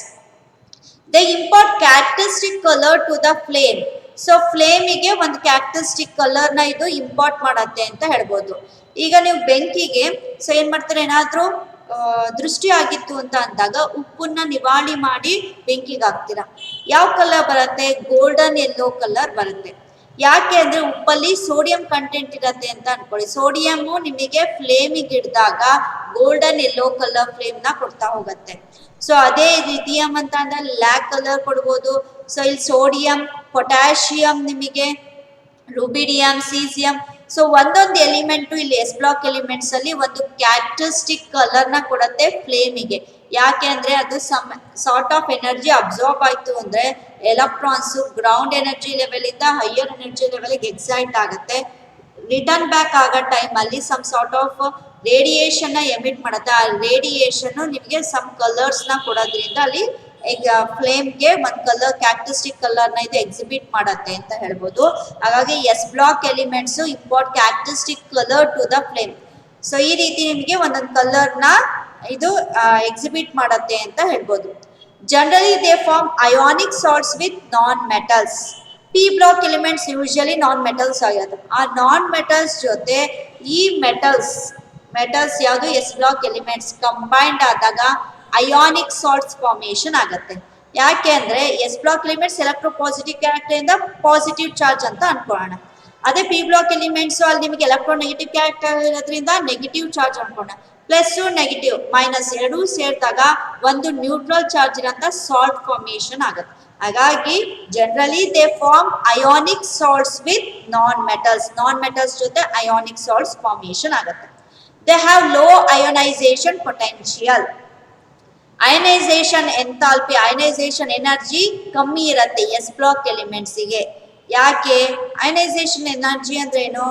They import characteristic colour to the flame. So ಫ್ಲೇಮಿಗೆ ಒಂದು ಕ್ಯಾರೆಕ್ಟರಿಸ್ಟಿಕ್ ಕಲರ್ ನ ಇದು ಇಂಪೋರ್ಟ್ ಮಾಡುತ್ತೆ ಅಂತ ಹೇಳ್ಬೋದು. ಈಗ ನೀವು ಬೆಂಕಿಗೆ ಸೊ ಏನ್ ಮಾಡ್ತಾರೆ, ಏನಾದ್ರೂ ದೃಷ್ಟಿ ಆಗಿತ್ತು ಅಂತ ಅಂದಾಗ ಉಪ್ಪನ್ನ ನಿವಾಳಿ ಮಾಡಿ ಬೆಂಕಿಗೆ ಹಾಕ್ತೀರಾ. ಯಾವ ಕಲರ್ ಬರುತ್ತೆ? ಗೋಲ್ಡನ್ ಯೆಲ್ಲೋ ಕಲರ್ ಬರುತ್ತೆ. ಯಾಕೆ ಅಂದ್ರೆ ಉಪ್ಪಲ್ಲಿ ಸೋಡಿಯಂ ಕಂಟೆಂಟ್ ಇರತ್ತೆ ಅಂತ ಅನ್ಕೊಳ್ಳಿ. ಸೋಡಿಯಂ ನಿಮಗೆ ಫ್ಲೇಮಿಗೆ ಹಿಡಿದಾಗ ಗೋಲ್ಡನ್ ಯೆಲ್ಲೋ ಕಲರ್ ಫ್ಲೇಮ್ ನ ಕೊಡ್ತಾ ಹೋಗುತ್ತೆ. ಸೊ ಅದೇ ಲಿಥಿಯಂ ಅಂತ ಅಂದ್ರೆ ಲ್ಯಾಕ್ ಕಲರ್ ಕೊಡ್ಬೋದು. ಸೊ ಇಲ್ಲಿ ಸೋಡಿಯಂ, ಪೊಟ್ಯಾಷಿಯಂ, ನಿಮಗೆ ರುಬಿಡಿಯಂ, ಸೀಸಿಯಂ. ಸೊ ಒಂದೊಂದು ಎಲಿಮೆಂಟು ಇಲ್ಲಿ s ಬ್ಲಾಕ್ ಎಲಿಮೆಂಟ್ಸ್ ಅಲ್ಲಿ ಒಂದು ಕ್ಯಾರೆಕ್ಟರಿಸ್ಟಿಕ್ ಕಲರ್ ನ ಕೊಡುತ್ತೆ ಫ್ಲೇಮಿಗೆ. ಯಾಕೆ ಅಂದ್ರೆ ಅದು ಸಾರ್ಟ್ ಆಫ್ ಎನರ್ಜಿ ಅಬ್ಸಾರ್ಬ್ ಆಯ್ತು ಅಂದ್ರೆ ಎಲೆಕ್ಟ್ರಾನ್ಸ್ ಗ್ರೌಂಡ್ ಎನರ್ಜಿ ಲೆವೆಲ್ ಇಂದ ಹೈಯರ್ ಎನರ್ಜಿ ಲೆವೆಲ್ಗೆ ಎಕ್ಸೈಟ್ ಆಗುತ್ತೆ. ರಿಟರ್ನ್ ಬ್ಯಾಕ್ ಆಗೋ ಟೈಮ್ ಅಲ್ಲಿ ಸಮ್ ಸಾರ್ಟ್ ಆಫ್ ರೇಡಿಯೇಷನ್ ನ ಎಮಿಟ್ ಮಾಡುತ್ತೆ. ಆ ರೇಡಿಯೇಷನ್ ನಿಮಗೆ ಸಮ್ ಕಲರ್ಸ್ ನ ಕೊಡೋದ್ರಿಂದ ಅಲ್ಲಿ ಫ್ಲೇಮ್ಗೆ ಒಂದು ಕಲರ್ ಕ್ಯಾರೆಕ್ಟರಿಸ್ಟಿಕ್ ಕಲರ್ ನ ಇದು ಎಕ್ಸಿಬಿಟ್ ಮಾಡುತ್ತೆ ಅಂತ ಹೇಳ್ಬೋದು. ಹಾಗಾಗಿ s block elements import characteristic colour to the flame. So ಈ ರೀತಿ ನಿಮಗೆ ಒಂದೊಂದು ಕಲರ್ ನ ಇದು ಎಕ್ಸಿಬಿಟ್ ಮಾಡುತ್ತೆ ಅಂತ ಹೇಳ್ಬೋದು. Generally they form ionic salts with non metals. p block elements usually nonmetals ಆಗಿರುತ್ತೆ. ಆ ನಾನ್ ಮೆಟಲ್ಸ್ ಜೊತೆ ಈ ಮೆಟಲ್ಸ್ ಯಾವುದು s ಬ್ಲಾಕ್ ಎಲಿಮೆಂಟ್ಸ್ ಕಂಬೈನ್ಡ್ ಆದಾಗ ಅಯಾನಿಕ್ ಸಾಲ್ಟ್ಸ್ ಫಾರ್ಮೇಶನ್ ಆಗುತ್ತೆ. ಯಾಕೆ ಅಂದ್ರೆ s block elements electropositive character ಇಂದ ಪಾಸಿಟಿವ್ ಚಾರ್ಜ್ ಅಂತ ಅನ್ಕೊಳ್ಳೋಣ. ಅದೇ p ಬ್ಲಾಕ್ ಎಲಿಮೆಂಟ್ಸ್ ಅಲ್ಲಿ ನಿಮಗೆ ಎಲೆಕ್ಟ್ರೋನೆಗೆಟಿವ್ ಕ್ಯಾರೆಕ್ಟರ್ ಇರೋದ್ರಿಂದ ನೆಗೆಟಿವ್ ಚಾರ್ಜ್ ಅನ್ಕೊಳ್ಳೋಣ. ಪ್ಲಸ್ ನೆಗೆಟಿವ್ ಮೈನಸ್ ಎರಡೂ ಸೇರಿದಾಗ ಒಂದು ನ್ಯೂಟ್ರಲ್ ಚಾರ್ಜ್ ಇರೋಂಥ ಸಾಲ್ಟ್ ಫಾರ್ಮೇಶನ್ ಆಗುತ್ತೆ. ಹಾಗಾಗಿ generally they form ionic salts with non metals ಜೊತೆ ಅಯಾನಿಕ್ ಸಾಲ್ಟ್ಸ್ ಫಾರ್ಮೇಶನ್ ಆಗುತ್ತೆ. They have low ionisation potential. Ionisation enthalpy, ionisation energy ಕಮ್ಮಿ ಇರುತ್ತೆ s ಬ್ಲಾಕ್ ಎಲಿಮೆಂಟ್ಸಿಗೆ. ಯಾಕೆ? ಅಯನೈಸೇಷನ್ ಎನರ್ಜಿ ಅಂದ್ರೆ ಏನು?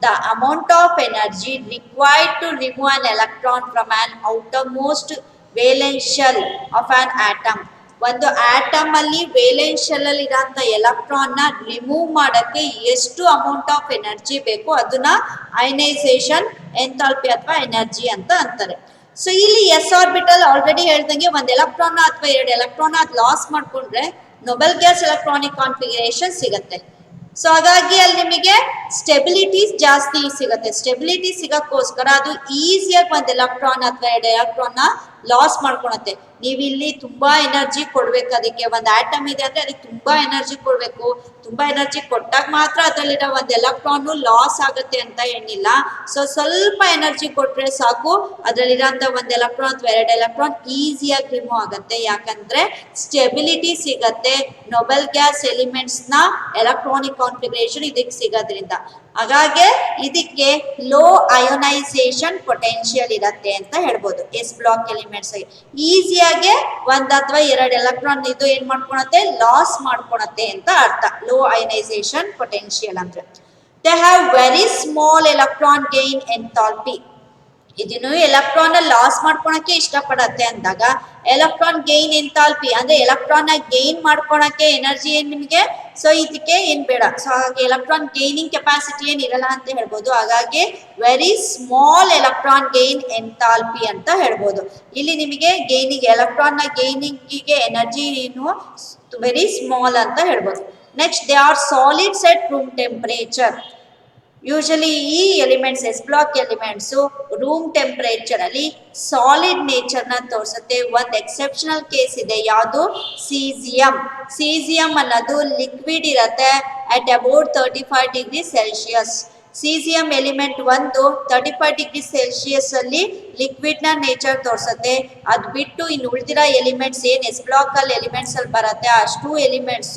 The amount of energy required to remove an electron from an outermost valence shell of an atom. ಒಂದು atom ಅಲ್ಲಿ valence shell ಅಲ್ಲಿ ಇರೋಂಥ electron ನ ರಿಮೂವ್ ಮಾಡಕ್ಕೆ ಎಷ್ಟು ಅಮೌಂಟ್ ಆಫ್ ಎನರ್ಜಿ ಬೇಕು ಅದನ್ನ ಅಯನೈಸೇಷನ್ ಎಂಥಾಲ್ಪಿ ಅಥವಾ ಎನರ್ಜಿ ಅಂತ ಅಂತಾರೆ. ಸೊ ಇಲ್ಲಿ s ಆರ್ಬಿಟಲ್ ಆಲ್ರೆಡಿ ಹೇಳ್ದಂಗೆ ಒಂದು ಎಲೆಕ್ಟ್ರಾನ್ ಅಥವಾ ಎರಡು ಎಲೆಕ್ಟ್ರಾನ್ ಲಾಸ್ ಮಾಡ್ಕೊಂಡ್ರೆ ನೋಬೆಲ್ ಗ್ಯಾಸ್ ಎಲೆಕ್ಟ್ರಾನಿಕ್ ಕಾನ್ಫಿಗರೇಷನ್ ಸಿಗುತ್ತೆ. ಸೊ ಹಾಗಾಗಿ ಅಲ್ಲಿ ನಿಮಗೆ ಸ್ಟೆಬಿಲಿಟಿ ಜಾಸ್ತಿ ಸಿಗುತ್ತೆ. ಸ್ಟೆಬಿಲಿಟಿ ಸಿಗಕ್ಕೋಸ್ಕರ ಅದು ಈಸಿಯಾಗಿ ಒಂದು ಎಲೆಕ್ಟ್ರಾನ್ ಅಥವಾ ಎರಡು ಎಲೆಕ್ಟ್ರಾನ್ ಲಾಸ್ ಮಾಡ್ಕೊಳತ್ತೆ. ನೀವು ಇಲ್ಲಿ ತುಂಬಾ ಎನರ್ಜಿ ಕೊಡ್ಬೇಕು, ಅದಕ್ಕೆ ಒಂದು ಆಟಮ್ ಇದೆ ಅಂದ್ರೆ ಅದಕ್ಕೆ ತುಂಬಾ ಎನರ್ಜಿ ಕೊಡ್ಬೇಕು. ತುಂಬಾ ಎನರ್ಜಿ ಕೊಟ್ಟಾಗ ಮಾತ್ರ ಅದರಲ್ಲಿರೋ ಒಂದು ಎಲೆಕ್ಟ್ರಾನ್ ಲಾಸ್ ಆಗುತ್ತೆ ಅಂತ ಏನಿಲ್ಲ. ಸೊ ಸ್ವಲ್ಪ ಎನರ್ಜಿ ಕೊಟ್ರೆ ಸಾಕು, ಅದರಲ್ಲಿರೋಂಥ ಒಂದು ಎಲೆಕ್ಟ್ರಾನ್ ಅಥವಾ ಎರಡು ಎಲೆಕ್ಟ್ರಾನ್ ಈಸಿಯಾಗಿ ರಿಮೂವ್ ಆಗುತ್ತೆ. ಯಾಕಂದ್ರೆ ಸ್ಟೆಬಿಲಿಟಿ ಸಿಗತ್ತೆ ನೊಬೆಲ್ ಗ್ಯಾಸ್ ಎಲಿಮೆಂಟ್ಸ್ ನ ಎಲೆಕ್ಟ್ರಾನಿಕ್ ಕಾನ್ಫಿಗರೇಷನ್ ಇದಕ್ಕೆ ಸಿಗೋದ್ರಿಂದ. ಹಾಗಾಗಿ ಇದಕ್ಕೆ ಲೋ ಅಯೋನೈಸೇಷನ್ ಪೊಟೆನ್ಶಿಯಲ್ ಇರತ್ತೆ ಅಂತ ಹೇಳ್ಬೋದು ಎಸ್ ಬ್ಲಾಕ್ ಎಲಿಮೆಂಟ್ಸ್. ಈಸಿಯಾಗಿ ಒಂದ್ ಅಥವಾ ಎರಡು ಎಲೆಕ್ಟ್ರಾನ್ ಇದು ಏನ್ ಮಾಡ್ಕೊಳತ್ತೆ, ಲಾಸ್ ಮಾಡ್ಕೊಳತ್ತೆ ಅಂತ ಅರ್ಥ ಲೋ ಅಯೋನೈಸೇಷನ್ ಪೊಟೆನ್ಶಿಯಲ್ ಅಂದ್ರೆ. They have very small electron gain enthalpy. ಇದನ್ನು ಎಲೆಕ್ಟ್ರಾನ್ ಲಾಸ್ ಮಾಡ್ಕೊಳಕ್ಕೆ ಇಷ್ಟಪಡತ್ತೆ ಅಂದಾಗ ಎಲೆಕ್ಟ್ರಾನ್ ಗೈನ್ ಎಂಥಾಲ್ಪಿ ಅಂದ್ರೆ ಎಲೆಕ್ಟ್ರಾನ್ ಗೈನ್ ಮಾಡ್ಕೊಳಕ್ಕೆ ಎನರ್ಜಿ ಏನ್ ನಿಮಗೆ, ಸೊ ಇದಕ್ಕೆ ಏನ್ ಬೇಡ. ಸೊ ಹಾಗಾಗಿ ಎಲೆಕ್ಟ್ರಾನ್ ಗೈನಿಂಗ್ ಕೆಪಾಸಿಟಿ ಏನ್ ಇರಲ್ಲ ಅಂತ ಹೇಳ್ಬೋದು. ಹಾಗಾಗಿ very small electron gain enthalpy ಅಂತ ಹೇಳ್ಬೋದು. ಇಲ್ಲಿ ನಿಮಗೆ ಗೈನಿಂಗ್ ಎಲೆಕ್ಟ್ರಾನ್ ನ ಗೈನಿಂಗಿಗೆ ಎನರ್ಜಿ ಏನು ವೆರಿ ಸ್ಮಾಲ್ ಅಂತ ಹೇಳ್ಬೋದು. Next they are solids at room temperature. Usually ಈ elements S block elements room temperature ಅಲ್ಲಿ ಸಾಲಿಡ್ ನೇಚರ್ ನ ತೋರಿಸುತ್ತೆ. ಒಂದು ಎಕ್ಸೆಪ್ಷನಲ್ ಕೇಸ್ ಇದೆ, ಯಾವುದು ಸೀಸಿಯಂ. ಸೀಸಿಯಂ ಅನ್ನೋದು ಲಿಕ್ವಿಡ್ ಇರತ್ತೆ at about 35 degree Celsius. Caesium element ಒಂದು 35 ಡಿಗ್ರಿ ಸೆಲ್ಸಿಯಸ್ ಅಲ್ಲಿ ಲಿಕ್ವಿಡ್ ನ ನೇಚರ್ ತೋರಿಸುತ್ತೆ. ಅದ್ ಬಿಟ್ಟು ಇನ್ನು ಉಳಿದಿರೋ ಎಲಿಮೆಂಟ್ಸ್ ಏನ್ ಎಸ್ ಬ್ಲಾಕ್ ಅಲ್ಲಿ ಎಲಿಮೆಂಟ್ಸ್ ಅಲ್ಲಿ ಬರುತ್ತೆ ಅಷ್ಟು ಎಲಿಮೆಂಟ್ಸ್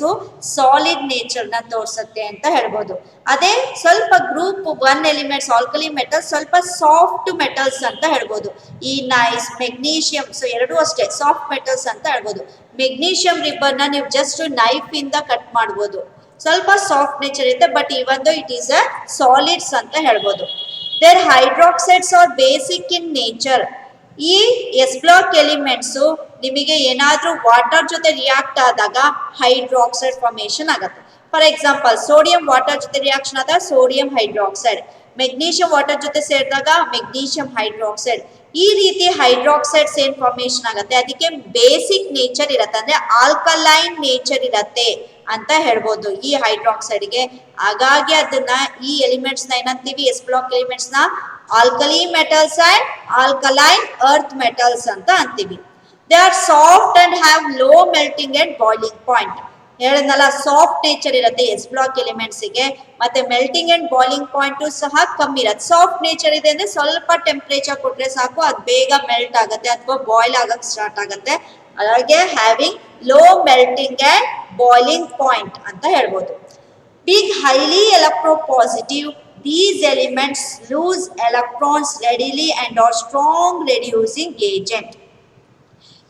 ಸಾಲಿಡ್ ನೇಚರ್ ನ ತೋರಿಸುತ್ತೆ ಅಂತ ಹೇಳ್ಬೋದು. ಅದೇ ಸ್ವಲ್ಪ ಗ್ರೂಪ್ 1 ಎಲಿಮೆಂಟ್ಸ್ ಆಲ್ಕಲಿ ಮೆಟಲ್ಸ್ ಸ್ವಲ್ಪ ಸಾಫ್ಟ್ ಮೆಟಲ್ಸ್ ಅಂತ ಹೇಳ್ಬೋದು. ಈ ನೈಸ್ ಮೆಗ್ನೀಷಿಯಂ, ಸೊ ಎರಡೂ ಅಷ್ಟೇ ಸಾಫ್ಟ್ ಮೆಟಲ್ಸ್ ಅಂತ ಹೇಳ್ಬೋದು. ಮೆಗ್ನೀಷಿಯಂ ರಿಬ್ಬನ್ ನ ನೀವು ಜಸ್ಟ್ ನೈಫ್ ಇಂದ ಕಟ್ ಮಾಡ್ಬೋದು, ಸ್ವಲ್ಪ ಸಾಫ್ಟ್ ನೇಚರ್ ಇದೆ, but even though it is a solids ಅಂತ ಹೇಳ್ಬೋದು. Their hydroxides are basic in nature. ಈ ಎಸ್ ಬ್ಲಾಕ್ ಎಲಿಮೆಂಟ್ಸ್ ನಿಮಗೆ ಏನಾದ್ರೂ ವಾಟರ್ ಜೊತೆ ರಿಯಾಕ್ಟ್ ಆದಾಗ ಹೈಡ್ರಾಕ್ಸೈಡ್ ಫಾರ್ಮೇಶನ್ ಆಗುತ್ತೆ. ಫಾರ್ ಎಕ್ಸಾಂಪಲ್ ಸೋಡಿಯಂ ವಾಟರ್ ಜೊತೆ ರಿಯಾಕ್ಷನ್ ಆದಾಗ ಸೋಡಿಯಂ ಹೈಡ್ರಾಕ್ಸೈಡ್, ಮೆಗ್ನೀಷಿಯಂ ವಾಟರ್ ಜೊತೆ ಸೇರಿದಾಗ ಮೆಗ್ನೀಷಿಯಂ ಹೈಡ್ರಾಕ್ಸೈಡ್. ಈ ರೀತಿ ಹೈಡ್ರಾಕ್ಸೈಡ್ಸ್ ಏನ್ ಫಾರ್ಮೇಶನ್ ಆಗುತ್ತೆ ಅದಕ್ಕೆ ಬೇಸಿಕ್ ನೇಚರ್ ಇರತ್ತೆ, ಅಂದ್ರೆ ಆಲ್ಕಲೈನ್ ನೇಚರ್ ಇರತ್ತೆ ಅಂತ ಹೇಳ್ಬೋದು ಈ ಹೈಡ್ರಾಕ್ಸೈಡ್ ಗೆ. ಹಾಗಾಗಿ ಅದನ್ನ ಈ ಎಲಿಮೆಂಟ್ಸ್ ನ ಏನಂತೀವಿ, ಎಸ್ ಬ್ಲಾಕ್ ಎಲಿಮೆಂಟ್ಸ್ ನ alkali metals and alkaline earth metals ಅಂತ ಅಂತೀವಿ. They are soft and have low melting and boiling point. ಹೇಳದ್ನಲ್ಲ ಸಾಫ್ಟ್ ನೇಚರ್ ಇರುತ್ತೆ ಎಸ್ ಬ್ಲಾಕ್ ಎಲಿಮೆಂಟ್ಸ್ ಗೆ, ಮತ್ತೆ ಮೆಲ್ಟಿಂಗ್ ಅಂಡ್ ಬಾಯ್ಲಿಂಗ್ ಪಾಯಿಂಟ್ ಸಹ ಕಮ್ಮಿ ಇರುತ್ತೆ. ಸಾಫ್ಟ್ ನೇಚರ್ ಇದೆ ಅಂದ್ರೆ ಸ್ವಲ್ಪ ಟೆಂಪರೇಚರ್ ಕೊಟ್ರೆ ಸಾಕು ಅದು ಬೇಗ ಮೆಲ್ಟ್ ಆಗುತ್ತೆ ಅಥವಾ ಬಾಯ್ಲ್ ಆಗಕ್ ಸ್ಟಾರ್ಟ್ ಆಗುತ್ತೆ. ಹಾಗೆ having low melting and boiling point ಅಂತ ಹೇಳ್ಬೋದು. Being highly electropositive, these elements lose electrons readily and are strong reducing agent.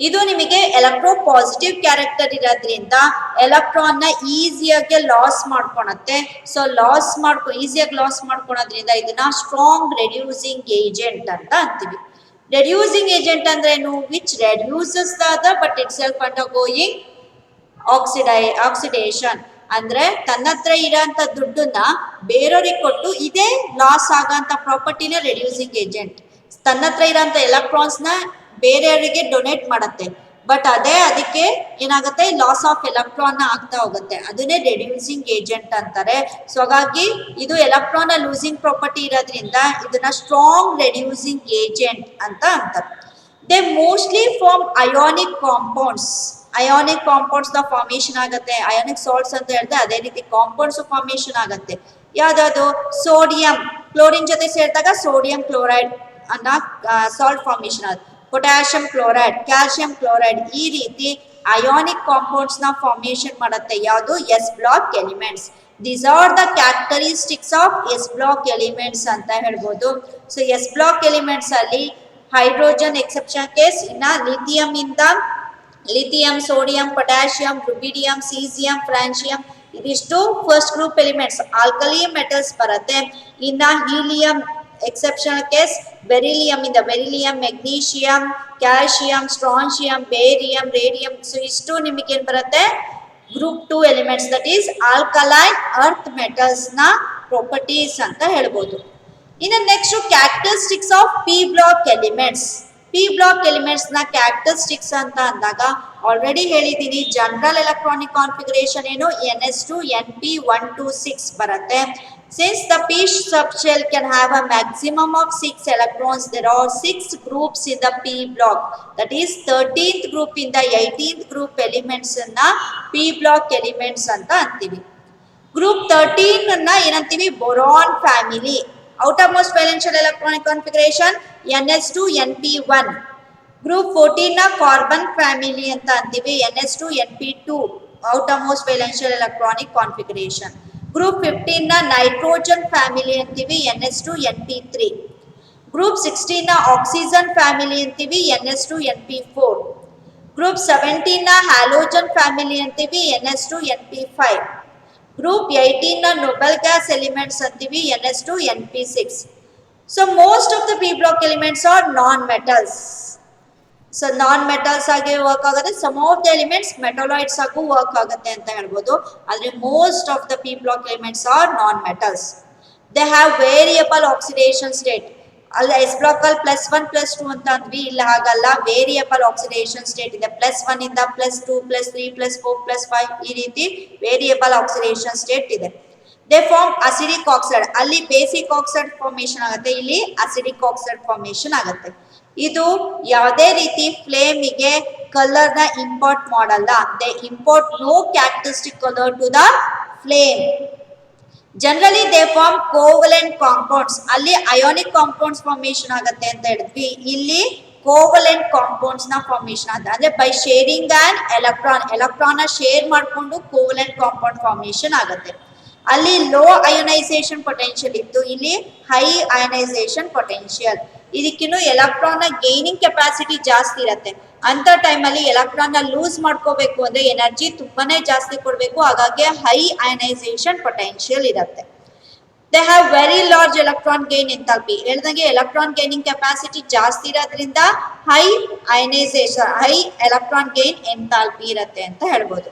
ಇದು ನಿಮಗೆ ಎಲೆಕ್ಟ್ರೋಪಾಸಿಟಿವ್ ಕ್ಯಾರೆಕ್ಟರ್ ಇರೋದ್ರಿಂದ ಎಲೆಕ್ಟ್ರಾನ್ ನ ಈಸಿಯಾಗಿ ಲಾಸ್ ಮಾಡ್ಕೊಳತ್ತೆ. ಸೊ ಈಸಿಯಾಗಿ ಲಾಸ್ ಮಾಡ್ಕೊಳೋದ್ರಿಂದ ಇದನ್ನ ಸ್ಟ್ರಾಂಗ್ ರೆಡ್ಯೂಸಿಂಗ್ ಏಜೆಂಟ್ ಅಂತ ಅಂತೀವಿ. ರೆಡ್ಯೂಸಿಂಗ್ ಏಜೆಂಟ್ ಅಂದ್ರೆ ಏನು, which reduces the other but it self undergoing oxidation. ಅಂದ್ರೆ ತನ್ನ ಹತ್ರ ಇರೋಂಥ ದುಡ್ಡನ್ನ ಬೇರೆಯವ್ರಿಗೆ ಕೊಟ್ಟು ಇದೇ ಲಾಸ್ ಆಗಂತ ಪ್ರಾಪರ್ಟಿನ ರೆಡ್ಯೂಸಿಂಗ್ ಏಜೆಂಟ್. ತನ್ನ ಹತ್ರ ಇರೋಂಥ ಎಲೆಕ್ಟ್ರಾನ್ಸ್ ನ ಬೇರೆಯವರಿಗೆ ಡೊನೇಟ್ ಮಾಡುತ್ತೆ, ಬಟ್ ಅದೇ ಅದಕ್ಕೆ ಏನಾಗುತ್ತೆ ಲಾಸ್ ಆಫ್ ಎಲೆಕ್ಟ್ರಾನ್ ಆಗ್ತಾ ಹೋಗುತ್ತೆ, ಅದನ್ನೇ ರೆಡ್ಯೂಸಿಂಗ್ ಏಜೆಂಟ್ ಅಂತಾರೆ. ಸೊ ಹಾಗಾಗಿ ಇದು ಎಲೆಕ್ಟ್ರಾನ್ ಲೂಸಿಂಗ್ ಪ್ರಾಪರ್ಟಿ ಇರೋದ್ರಿಂದ ಇದನ್ನ ಸ್ಟ್ರಾಂಗ್ ರೆಡ್ಯೂಸಿಂಗ್ ಏಜೆಂಟ್ ಅಂತ ಅಂತಾರೆ. They mostly form ionic compounds. Ionic compounds ನ ಫಾರ್ಮೇಶನ್ ಆಗುತ್ತೆ. ಅಯಾನಿಕ್ ಸಾಲ್ಟ್ಸ್ ಅಂತ ಹೇಳಿದ್ರೆ ಅದೇ ರೀತಿ ಕಾಂಪೌಂಡ್ಸ್ ಫಾರ್ಮೇಶನ್ ಆಗುತ್ತೆ. ಯಾವ್ದಾದ್ರು ಸೋಡಿಯಂ ಕ್ಲೋರಿನ್ ಜೊತೆ ಸೇರಿದಾಗ ಸೋಡಿಯಂ ಕ್ಲೋರೈಡ್ ಅನ್ನೋ ಸಾಲ್ಟ್ ಫಾರ್ಮೇಶನ್ ಆಗುತ್ತೆ. ಪೊಟ್ಯಾಷಿಯಂ ಕ್ಲೋರೈಡ್, ಕ್ಯಾಲ್ಸಿಯಂ ಕ್ಲೋರೈಡ್, ಈ ರೀತಿ ಅಯಾನಿಕ್ ಕಾಂಪೌಂಡ್ಸ್ ನ ಫಾರ್ಮೇಶನ್ ಮಾಡುತ್ತೆ ಯಾವುದು, S block elements. These are the characteristics of S block elements ಅಂತ ಹೇಳ್ಬೋದು. ಸೊ ಎಸ್ ಬ್ಲಾಕ್ ಎಲಿಮೆಂಟ್ಸ್ ಅಲ್ಲಿ ಹೈಡ್ರೋಜನ್ ಎಕ್ಸೆಪ್ಷನ್ ಕೇಸ್. ಇನ್ನ lithium, sodium, potassium, rubidium, caesium, francium ಇದಿಷ್ಟು first group elements alkali metals ಬರುತ್ತೆ. ಇನ್ನ helium exceptional case, beryllium, magnesium, calcium, strontium, barium, radium. So ಇಷ್ಟು ನಿಮಗೆ ಏನ್ ಬರುತ್ತೆ group 2 elements, that is alkaline earth metals ನ properties ಅಂತ ಹೇಳ್ಬೋದು. ಇನ್ನು next characteristics of P block elements. P block elements ನ ಕ್ಯಾರೆಕ್ಟರಿಸ್ಟಿಕ್ಸ್ ಅಂತ ಅಂದಾಗ ಆಲ್ರೆಡಿ ಹೇಳಿದ್ದೀನಿ ಜನರಲ್ ಎಲೆಕ್ಟ್ರಾನಿಕ್ ಕಾನ್ಫಿಗರೇಷನ್ ಏನು NS2 NP126 ಬರುತ್ತೆ. Since the p subshell can have a maximum of 6 electrons, there are 6 groups in the p block. That is 13th group in the 18th group elements na p block elements anta antivi. Group 13 ಅನ್ನ ಏನಂತೀವಿ boron family. Outermost valential electronic configuration NS2 NP1. Group 14 ನ carbon family ಅಂತ ಅಂತೀವಿ NS2 NP2 outermost valential electronic configuration. Group 15 ನ nitrogen family ಅಂತೀವಿ NS2 NP3. Group 16 ನ oxygen family ಅಂತೀವಿ NS2 NP4. Group 17 ನ ಹ್ಯಾಲೋಜನ್ ಫ್ಯಾಮಿಲಿ ಅಂತೀವಿ NS2 NP5. Group 18 na noble gas elements antivi NS2 NP6. So most of the p block elements are non-metals. So non-metals age work agade. Some of the elements metalloids agu work agate anta helbodu. Adre most of the p block elements are non-metals. They have variable oxidation state. ಅಲ್ಲಿ S block ಅಲ್ಲಿ +1 +2 ಅಂತ ಅಂದ್ವಿ, ಇಲ್ಲ ಹಾಗಲ್ಲ, variable oxidation state ಇದೆ. +1 ಇಂದ +2 +3 +4 +5 ಈ ರೀತಿ variable oxidation state ಇದೆ. They form acidic oxide. ಅಲ್ಲಿ ಬೇಸಿಕ್ ಆಕ್ಸೈಡ್ ಫಾರ್ಮೇಶನ್ ಆಗುತ್ತೆ, ಇಲ್ಲಿ ಅಸಿಡಿಕ್ ಆಕ್ಸೈಡ್ ಫಾರ್ಮೇಶನ್ ಆಗುತ್ತೆ. ಇದು ಯಾವುದೇ ರೀತಿ ಫ್ಲೇಮಿಗೆ ಕಲರ್ ನ ಇಂಪೋರ್ಟ್ ಮಾಡಲ್ಲ. They import no characteristic colour to the flame. Generally they form covalent compounds. ಅಲ್ಲಿ ಅಯೋನಿಕ್ ಕಾಂಪೌಂಡ್ಸ್ ಫಾರ್ಮೇಶನ್ ಆಗುತ್ತೆ ಅಂತ ಹೇಳಿದ್ವಿ, ಇಲ್ಲಿ ಕೋವಲೆಂಟ್ ಕಾಂಪೌಂಡ್ಸ್ ನ ಫಾರ್ಮೇಶನ್ ಆಗುತ್ತೆ. ಅಂದ್ರೆ by sharing an electron share ಮಾಡಿಕೊಂಡು ಕೋವಲೆಂಟ್ ಕಾಂಪೌಂಡ್ ಫಾರ್ಮೇಶನ್ ಆಗುತ್ತೆ. ಅಲ್ಲಿ ಲೋ ಅಯೋನೈಸೇಷನ್ ಪೊಟೆನ್ಶಿಯಲ್ ಇತ್ತು, ಇಲ್ಲಿ ಹೈ ಅಯೋನೈಸೇಷನ್ ಪೊಟೆನ್ಶಿಯಲ್. ಇದಕ್ಕಿನ್ನು ಎಲೆಕ್ಟ್ರಾನ್ ಗೈನಿಂಗ್ ಕೆಪಾಸಿಟಿ ಜಾಸ್ತಿ ಇರುತ್ತೆ. ಅಂತ ಟೈಮಲ್ಲಿ ಎಲೆಕ್ಟ್ರಾನ್ ಲೂಸ್ ಮಾಡ್ಕೋಬೇಕು ಅಂದ್ರೆ ಎನರ್ಜಿ ತುಂಬಾನೇ ಜಾಸ್ತಿ ಕೊಡಬೇಕು, ಹಾಗಾಗಿ ಹೈ ಅಯನೈಸೇಷನ್ ಪೊಟೆನ್ಶಿಯಲ್ ಇರುತ್ತೆ. They have very large electron gain enthalpy. ಹೇಳ್ದಂಗೆ ಎಲೆಕ್ಟ್ರಾನ್ ಗೈನಿಂಗ್ ಕೆಪಾಸಿಟಿ ಜಾಸ್ತಿ ಇರೋದ್ರಿಂದ high ionisation, high electron gain enthalpy ಇರುತ್ತೆ ಅಂತ ಹೇಳ್ಬೋದು.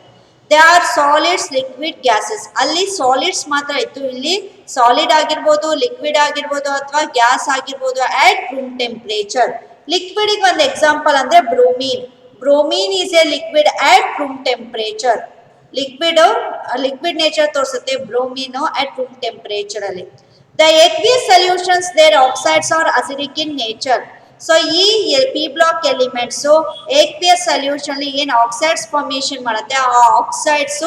They are solids, liquid, gases. ಅಲ್ಲಿ ಸಾಲಿಡ್ಸ್ ಮಾತ್ರ ಇತ್ತು, ಇಲ್ಲಿ ಸಾಲಿಡ್ ಆಗಿರ್ಬೋದು, ಲಿಕ್ವಿಡ್ ಆಗಿರ್ಬೋದು ಅಥವಾ ಗ್ಯಾಸ್ ಆಗಿರ್ಬೋದು ಅಟ್ ರೂಮ್ ಟೆಂಪರೇಚರ್. ಲಿಕ್ವಿಡ್ ಗೆ ಒಂದು ಎಕ್ಸಾಂಪಲ್ ಅಂದ್ರೆ bromine. Bromine is a liquid at room temperature. Liquid nature ತೋರಿಸುತ್ತೆ ಬ್ರೋಮೀನ್ ಅಟ್ ರೂಮ್ ಟೆಂಪರೇಚರ್ ಅಲ್ಲಿ. The aqueous solutions their oxides are acidic in nature. So ಈ P block elements aqueous solution ಅಲ್ಲಿ ಏನ್ oxides formation ಮಾಡುತ್ತೆ, ಆ oxides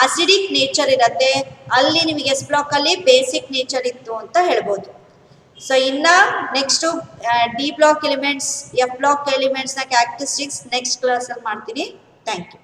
acidic nature ಇರುತ್ತೆ. ಅಲ್ಲಿ ನಿಮಗೆ ಎಸ್ ಬ್ಲಾಕ್ ಅಲ್ಲಿ ಬೇಸಿಕ್ ನೇಚರ್ ಇತ್ತು ಅಂತ ಹೇಳ್ಬೋದು. ಸೊ ಇನ್ನ next D block elements, F block elements ನ ಕ್ಯಾರೆಕ್ಟರಿಸ್ಟಿಕ್ಸ್ ನೆಕ್ಸ್ಟ್ ಕ್ಲಾಸ್ ಅಲ್ಲಿ ಮಾಡ್ತೀನಿ. Thank you.